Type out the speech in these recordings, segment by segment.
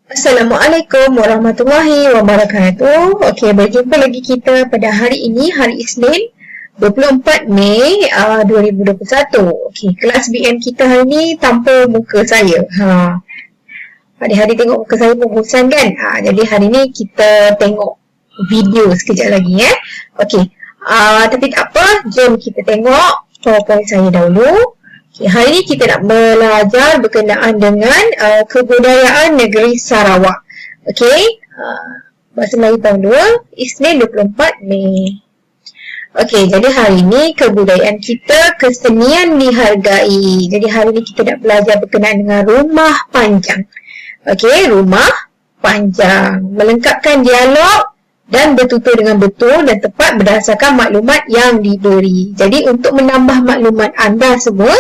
Assalamualaikum warahmatullahi wabarakatuh. Okey, berjumpa lagi kita pada hari ini, hari Isnin, 24 Mei 2021. Okey, kelas BM kita hari ni tanpa muka saya. Hari-hari tengok muka saya pun bosan kan? Jadi hari ni kita tengok video sekejap lagi ya. Okey, tapi tak apa, jom kita tengok PowerPoint saya dahulu. Okay, hari ini kita nak belajar berkenaan dengan kebudayaan negeri Sarawak. Okey, bahasa Melayu tahun 2, Isnin 24 Mei. Okey, jadi hari ini kebudayaan kita, kesenian dihargai. Jadi hari ini kita nak belajar berkenaan dengan rumah panjang. Okey, rumah panjang. Melengkapkan dialog dan bertutur dengan betul dan tepat berdasarkan maklumat yang diberi. Jadi untuk menambah maklumat anda semua,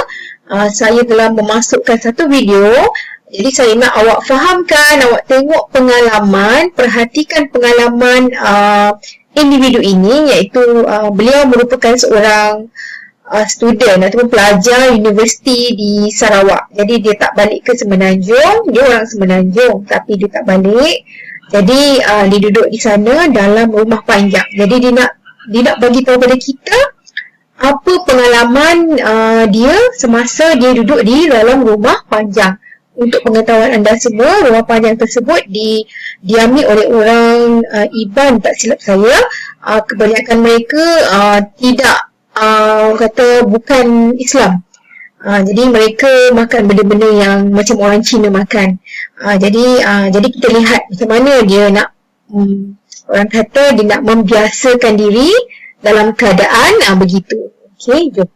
saya telah memasukkan satu video. Jadi saya nak awak fahamkan, awak tengok pengalaman, perhatikan pengalaman individu ini, iaitu beliau merupakan seorang student ataupun pelajar universiti di Sarawak. Jadi dia tak balik ke Semenanjung, dia orang Semenanjung tapi dia tak balik. Jadi dia duduk di sana dalam rumah panjang. Jadi dia nak bagi tahu pada kita apa pengalaman dia semasa dia duduk di dalam rumah panjang. Untuk pengetahuan anda semua, rumah panjang tersebut didiami oleh orang Iban, tak silap saya. Kebanyakan mereka tidak kata bukan Islam. Jadi mereka makan benda-benda yang macam orang Cina makan. Jadi kita lihat macam mana dia nak orang kata dia nak membiasakan diri dalam keadaan begitu. Okey, jom.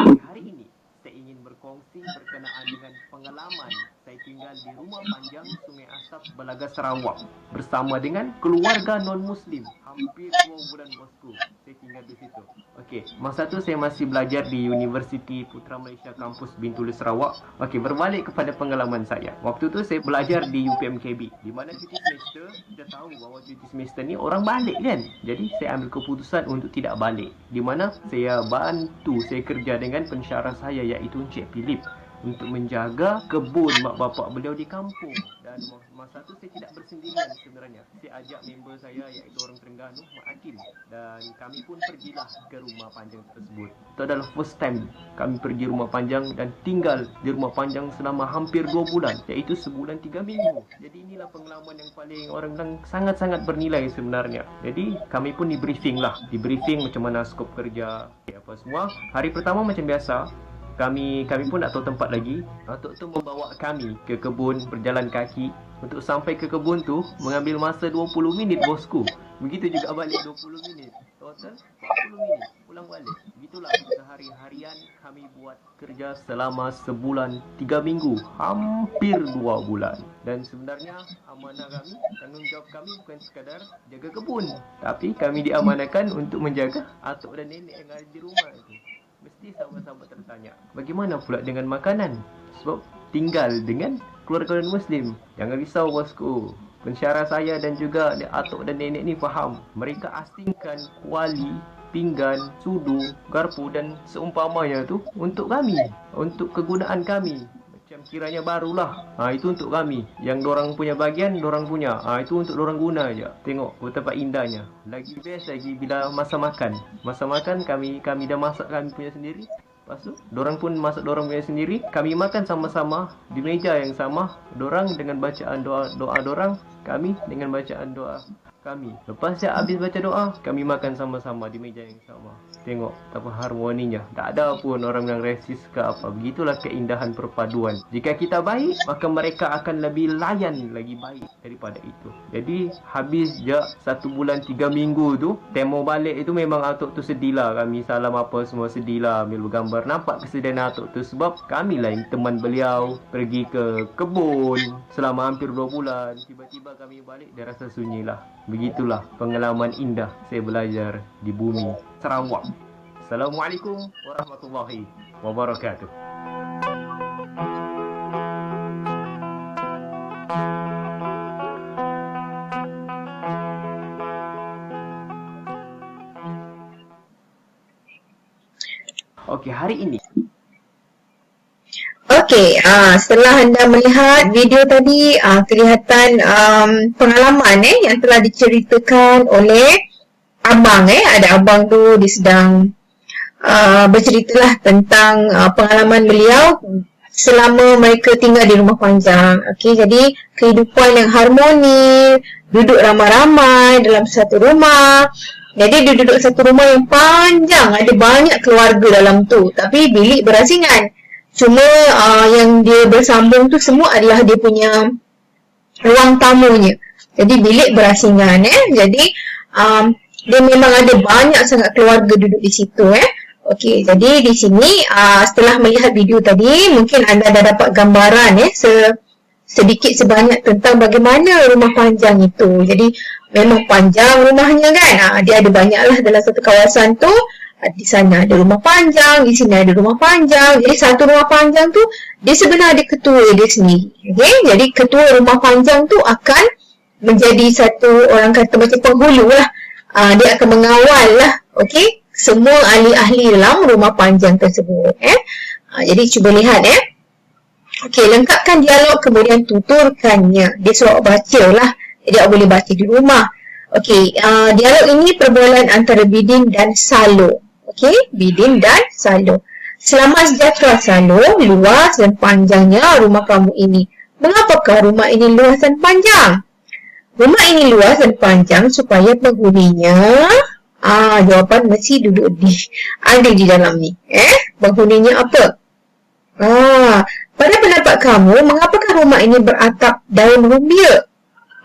Hari ini saya ingin berkongsi berkenaan dengan pengalaman saya tinggal di rumah panjang Sungai Asap, Belaga, Sarawak bersama dengan keluarga non-Muslim. Hampir 2 bulan bosku saya tinggal di situ. Okey, masa tu saya masih belajar di Universiti Putra Malaysia Kampus Bintulu, Sarawak. Okey, berbalik kepada pengalaman saya. Waktu tu saya belajar di UPMKB, di mana cuti semester, kita tahu bahawa cuti semester ni orang balik kan. Jadi saya ambil keputusan untuk tidak balik, di mana saya saya kerja dengan pensyarah saya iaitu Encik Philip untuk menjaga kebun mak bapak beliau di kampung. Dan masa tu saya tidak bersendirian sebenarnya. Saya ajak member saya iaitu orang Terengganu, Mak Hakim, dan kami pun pergilah ke rumah panjang tersebut. Itu adalah first time kami pergi rumah panjang dan tinggal di rumah panjang selama hampir 2 bulan, iaitu sebulan 3 minggu. Jadi inilah pengalaman yang paling orang bilang sangat-sangat bernilai sebenarnya. Jadi kami pun di briefing macam mana skop kerja, apa semua. Hari pertama macam biasa, kami pun tak tahu tempat lagi. Datuk tu membawa kami ke kebun berjalan kaki. Untuk sampai ke kebun tu mengambil masa 20 minit bosku. Begitu juga balik 20 minit. Total 40 minit pulang balik. Begitulah sehari-harian kami buat kerja selama sebulan 3 minggu, hampir 2 bulan. Dan sebenarnya amanah kami, tanggungjawab kami bukan sekadar jaga kebun, tapi kami diamanahkan untuk menjaga atuk dan nenek yang ada di rumah itu. Mesti sahabat-sahabat tertanya, bagaimana pula dengan makanan? Sebab tinggal dengan keluarga non-Muslim. Jangan risau bosku. Pensyarah saya dan juga atuk dan nenek ni faham. Mereka asingkan kuali, pinggan, sudu, garpu dan seumpamanya tu untuk kami. Untuk kegunaan kami. Macam kiranya barulah. Itu untuk kami. Yang dorang punya bahagian, dorang punya. Itu untuk dorang guna je. Tengok betapa indahnya. Lagi best lagi bila masa makan. Masa makan kami dah masak kami punya sendiri. Lepas tu, dorang pun masak dorang punya sendiri. Kami makan sama-sama di meja yang sama. Dorang dengan bacaan doa dorang. Kami dengan bacaan doa kami. Lepas saya habis baca doa, kami makan sama-sama di meja yang sama. Tengok betapa harmoninya. Tak ada pun orang yang resis ke apa. Begitulah keindahan perpaduan. Jika kita baik, maka mereka akan lebih layan lagi baik daripada itu. Jadi habis je 1 bulan 3 minggu tu, temo balik itu memang atuk tu sedih lah. Kami salam apa semua sedih lah, ambil bergambar. Nampak kesedihan atuk tu sebab kami lah yang teman beliau pergi ke kebun selama hampir 2 bulan. Tiba-tiba kami balik, dia rasa sunyi lah. Begitulah pengalaman indah saya belajar di bumi Sarawak. Assalamualaikum warahmatullahi wabarakatuh. Okey, hari ini Okey, setelah anda melihat video tadi, kelihatan pengalaman yang telah diceritakan oleh abang. Ada abang tu dia sedang berceritalah tentang pengalaman beliau selama mereka tinggal di rumah panjang. Okey, jadi kehidupan yang harmoni, duduk ramai-ramai dalam satu rumah. Jadi dia duduk satu rumah yang panjang, ada banyak keluarga dalam tu, tapi bilik berasingan. Cuma yang dia bersambung tu semua adalah dia punya ruang tamunya. Jadi bilik berasingan. Jadi dia memang ada banyak sangat keluarga duduk di situ. Okey, jadi di sini setelah melihat video tadi, mungkin anda dah dapat gambaran sedikit sebanyak tentang bagaimana rumah panjang itu. Jadi memang panjang rumahnya kan. Dia ada banyaklah dalam satu kawasan tu. Di sana ada rumah panjang, di sini ada rumah panjang. Jadi satu rumah panjang tu dia sebenarnya ada ketua dia sendiri. Okey, jadi ketua rumah panjang tu akan menjadi satu, orang kata macam penghulu lah. Dia akan mengawal lah, okey, semua ahli-ahli dalam rumah panjang tersebut. Jadi cuba lihat Okey, lengkapkan dialog kemudian tuturkannya. Dia suruh baca lah. Jadi awak boleh baca di rumah. Okey, dialog ini perbualan antara Bidin dan Salo. Okey, Bidin dan Salo. Selamat sejahtera Salo, luas dan panjangnya rumah kamu ini. Mengapakah rumah ini luas dan panjang? Rumah ini luas dan panjang supaya penghuninya, jawapan mesti ada di dalam ni. Penghuninya apa? Pada pendapat kamu, mengapakah rumah ini beratap daun rumbia?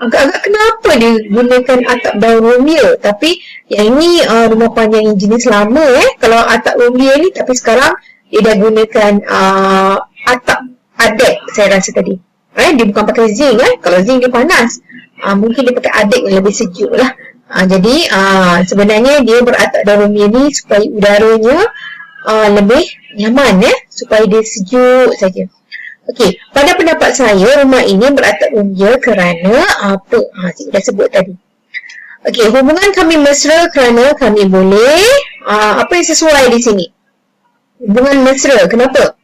Agak-agak kenapa dia gunakan atap daun rumbia? Tapi yang ini rumah panjang yang jenis lama Kalau atap rumbia ni, tapi sekarang dia dah gunakan atap adek saya rasa tadi. Dia bukan pakai zinc Kalau zinc dia panas. Mungkin dia pakai adek yang lebih sejuk lah. Jadi sebenarnya dia beratap daun rumbia ni supaya udaranya lebih nyaman supaya dia sejuk saja. Okey, pada pendapat saya rumah ini beratap rumbia kerana apa? Saya dah sebut tadi. Okey, hubungan kami mesra kerana kami boleh apa yang sesuai di sini? Hubungan mesra, kenapa?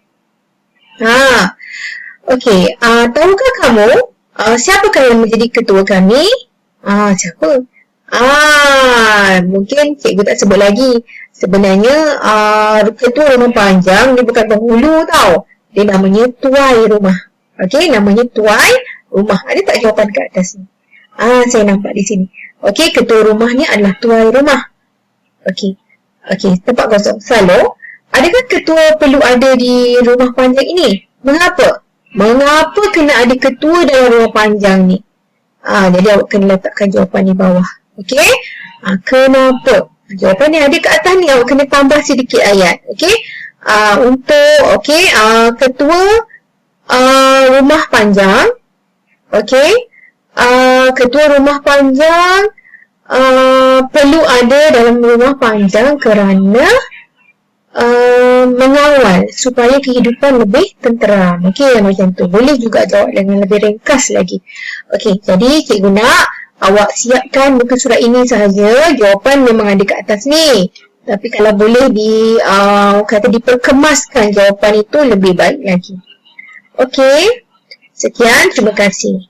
Okey, tahukah kamu siapakah yang menjadi ketua kami? Siapa? Mungkin cikgu tak sebut lagi. Sebenarnya ketua rumah panjang dia bukan penghulu tau. Dia namanya tuai rumah. Okey, namanya tuai rumah. Ada tak jawapan kat atas ni? Saya nampak di sini. Okey, ketua rumahnya adalah tuai rumah. Okey, tempat kosong. Salo, adakah ketua perlu ada di rumah panjang ini? Mengapa? Mengapa kena ada ketua dalam rumah panjang ni? Jadi awak kena letakkan jawapan di bawah. Okey? Kenapa? Jawapan yang ada kat atas ni awak kena tambah sedikit ayat. Okey? Ketua rumah panjang. Okey? Ketua rumah panjang perlu ada dalam rumah panjang kerana mengawal supaya kehidupan lebih tenteram. Okey, macam tu. Boleh juga jawab dengan lebih ringkas lagi. Okey, jadi cikgu nak awak siapkan buku surat ini sahaja. Jawapan memang ada kat atas ni. Tapi kalau boleh diperkemaskan jawapan itu lebih baik lagi. Okey. Sekian, terima kasih.